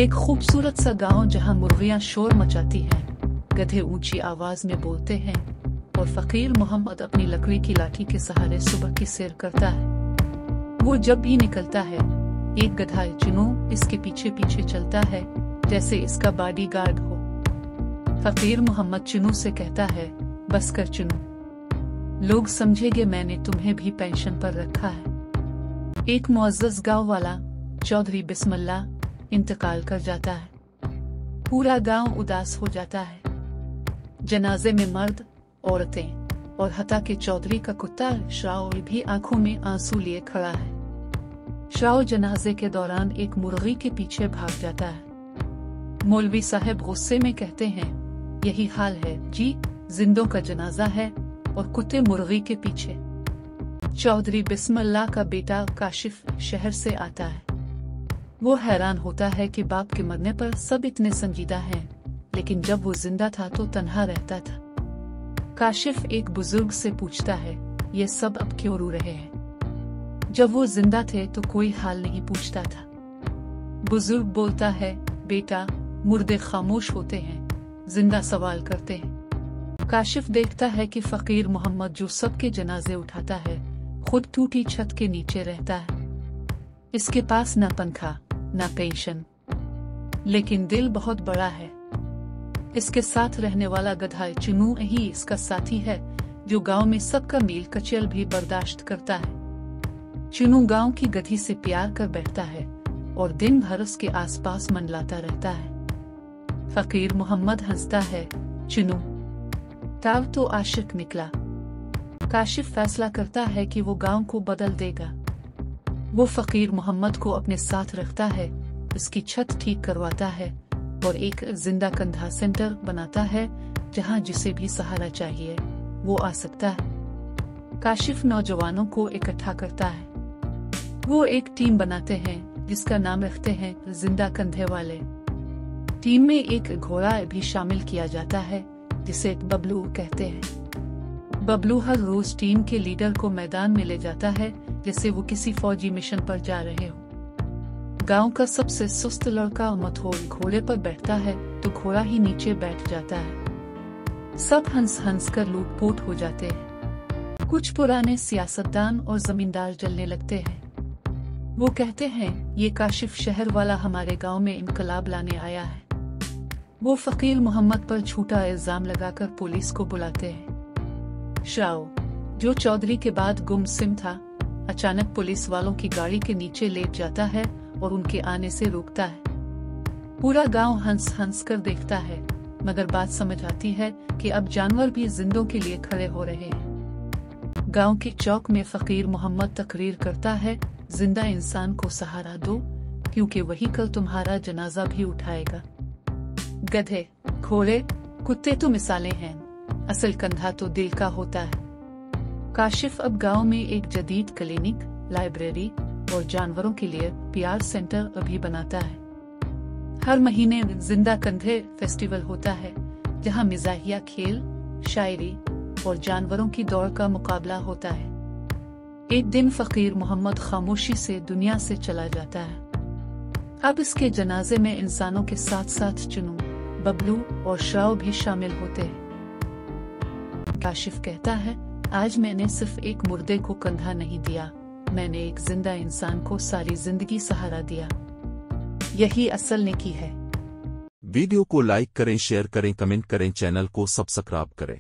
एक खूबसूरत सा गांव जहां मुर्गियां शोर मचाती हैं, गधे ऊंची आवाज में बोलते हैं और फकीर मोहम्मद अपनी लकड़ी की लाठी के सहारे सुबह की सैर करता है। वो जब भी निकलता है, एक गधा चिनू इसके पीछे पीछे चलता है जैसे इसका बॉडीगार्ड हो। फकीर मोहम्मद चिनू से कहता है, बस कर चिनू, लोग समझेंगे मैंने तुम्हें भी पेंशन पर रखा है। एक मुअज़्ज़ज़ गांव वाला चौधरी बिस्मिल्लाह इंतकाल कर जाता है। पूरा गांव उदास हो जाता है। जनाजे में मर्द, औरतें और हत्ता के चौधरी का कुत्ता श्राउल भी आंखों में आंसू लिए खड़ा है। श्राउल जनाजे के दौरान एक मुर्गी के पीछे भाग जाता है। मौलवी साहब गुस्से में कहते हैं, यही हाल है जी, जिंदों का जनाजा है और कुत्ते मुर्गी के पीछे। चौधरी बिस्मिल्लाह का बेटा काशिफ शहर से आता है। वो हैरान होता है कि बाप के मरने पर सब इतने संजीदा हैं, लेकिन जब वो जिंदा था तो तन्हा रहता था। काशिफ एक बुजुर्ग से पूछता है, ये सब अब क्यों रो रहे हैं? जब वो जिंदा थे तो कोई हाल नहीं पूछता था। बुजुर्ग बोलता है, बेटा, मुर्दे खामोश होते हैं, जिंदा सवाल करते हैं। काशिफ देखता है कि फकीर मोहम्मद जो सबके जनाजे उठाता है, खुद टूटी छत के नीचे रहता है। इसके पास न पंखा न पेंशन, लेकिन दिल बहुत बड़ा है। इसके साथ रहने वाला गधा चिनू ही इसका साथी है, जो गांव में सबका मील कचल भी बर्दाश्त करता है। चिनू गांव की गधी से प्यार कर बैठता है और दिन भर उसके आसपास मंडलाता रहता है। फकीर मोहम्मद हंसता है, चिनू ताव तो आशिक निकला। काशिफ फैसला करता है कि वो गांव को बदल देगा। वो फकीर मोहम्मद को अपने साथ रखता है, उसकी छत ठीक करवाता है और एक जिंदा कंधा सेंटर बनाता है जहां जिसे भी सहारा चाहिए वो आ सकता है। काशिफ नौजवानों को इकट्ठा करता है। वो एक टीम बनाते हैं जिसका नाम रखते हैं जिंदा कंधे वाले। टीम में एक घोड़ा भी शामिल किया जाता है जिसे बबलू कहते हैं। बबलू हर रोज टीम के लीडर को मैदान में ले जाता है जैसे वो किसी फौजी मिशन पर जा रहे हो। गांव का सबसे सुस्त लड़का मथोल घोड़े पर बैठता है तो घोड़ा ही नीचे बैठ जाता है। सब हंस हंस कर लूटपोट हो जाते हैं। कुछ पुराने सियासतदान और जमींदार जलने लगते हैं। वो कहते हैं, ये काशिफ शहर वाला हमारे गांव में इनकलाब लाने आया है। वो फकीर मोहम्मद पर झूठा इल्जाम लगाकर पुलिस को बुलाते हैं। शाओ, जो चौधरी के बाद गुमसिम था, अचानक पुलिस वालों की गाड़ी के नीचे लेट जाता है और उनके आने से रोकता है। पूरा गांव हंस हंस कर देखता है, मगर बात समझ आती है कि अब जानवर भी जिंदों के लिए खड़े हो रहे हैं। गांव के चौक में फकीर मोहम्मद तकरीर करता है, जिंदा इंसान को सहारा दो, क्योंकि वही कल तुम्हारा जनाजा भी उठाएगा। गधे, घोड़े, कुत्ते तो मिसालें हैं, असल कंधा तो दिल का होता है। काशिफ अब गांव में एक जदीद क्लिनिक, लाइब्रेरी और जानवरों के लिए प्यार सेंटर अभी बनाता है। हर महीने जिंदा कंधे फेस्टिवल होता है जहां मिजाहिया खेल, शायरी और जानवरों की दौड़ का मुकाबला होता है। एक दिन फकीर मोहम्मद खामोशी से दुनिया से चला जाता है। अब इसके जनाजे में इंसानों के साथ साथ चिनू, बबलू और श्राव भी शामिल होते हैं। काशिफ कहता है, आज मैंने सिर्फ एक मुर्दे को कंधा नहीं दिया, मैंने एक जिंदा इंसान को सारी जिंदगी सहारा दिया। यही असल नेकी है। वीडियो को लाइक करें, शेयर करें, कमेंट करें, चैनल को सब्सक्राइब करें।